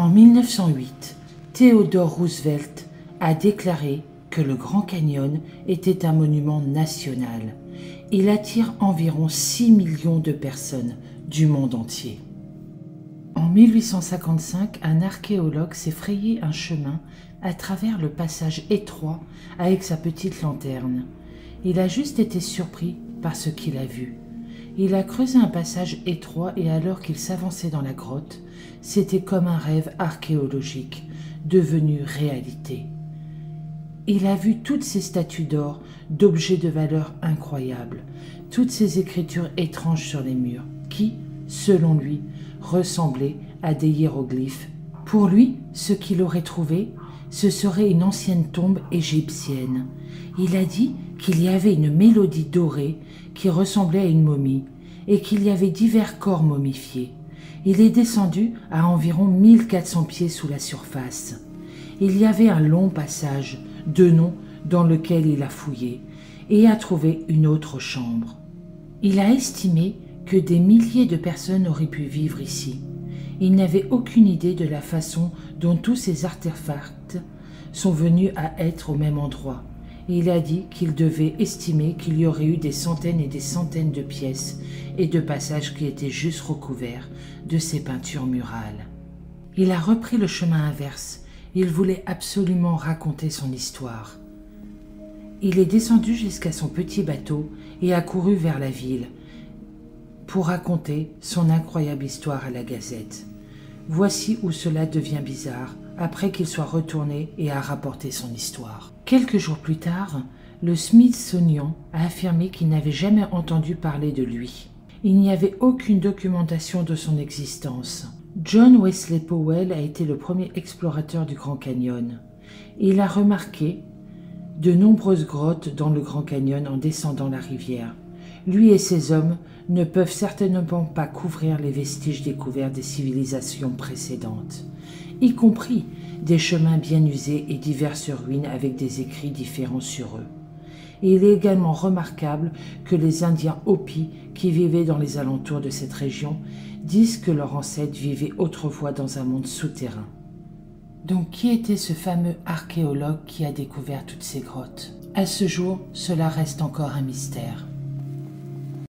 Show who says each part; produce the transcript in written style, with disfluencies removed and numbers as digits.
Speaker 1: En 1908, Theodore Roosevelt a déclaré que le Grand Canyon était un monument national. Il attire environ 6 millions de personnes du monde entier. En 1855, un archéologue s'est frayé un chemin à travers le passage étroit avec sa petite lanterne. Il a juste été surpris par ce qu'il a vu. Il a creusé un passage étroit et alors qu'il s'avançait dans la grotte, c'était comme un rêve archéologique, devenu réalité. Il a vu toutes ces statues d'or, d'objets de valeur incroyable, toutes ces écritures étranges sur les murs, qui, selon lui, ressemblaient à des hiéroglyphes. Pour lui, ce qu'il aurait trouvé, ce serait une ancienne tombe égyptienne. Il a dit qu'il y avait une mélodie dorée qui ressemblait à une momie et qu'il y avait divers corps momifiés. Il est descendu à environ 1400 pieds sous la surface. Il y avait un long passage, de nom, dans lequel il a fouillé et a trouvé une autre chambre. Il a estimé que des milliers de personnes auraient pu vivre ici. Il n'avait aucune idée de la façon dont tous ces artefacts sont venus à être au même endroit. Et il a dit qu'il devait estimer qu'il y aurait eu des centaines et des centaines de pièces et de passages qui étaient juste recouverts de ces peintures murales. Il a repris le chemin inverse. Il voulait absolument raconter son histoire. Il est descendu jusqu'à son petit bateau et a couru vers la ville pour raconter son incroyable histoire à la Gazette. Voici où cela devient bizarre, après qu'il soit retourné et a rapporté son histoire. Quelques jours plus tard, le Smithsonian a affirmé qu'il n'avait jamais entendu parler de lui. Il n'y avait aucune documentation de son existence. John Wesley Powell a été le premier explorateur du Grand Canyon. Il a remarqué de nombreuses grottes dans le Grand Canyon en descendant la rivière. Lui et ses hommes ne peuvent certainement pas couvrir les vestiges découverts des civilisations précédentes, y compris des chemins bien usés et diverses ruines avec des écrits différents sur eux. Et il est également remarquable que les Indiens Hopi qui vivaient dans les alentours de cette région disent que leurs ancêtres vivaient autrefois dans un monde souterrain. Donc qui était ce fameux archéologue qui a découvert toutes ces grottes? À ce jour, cela reste encore un mystère.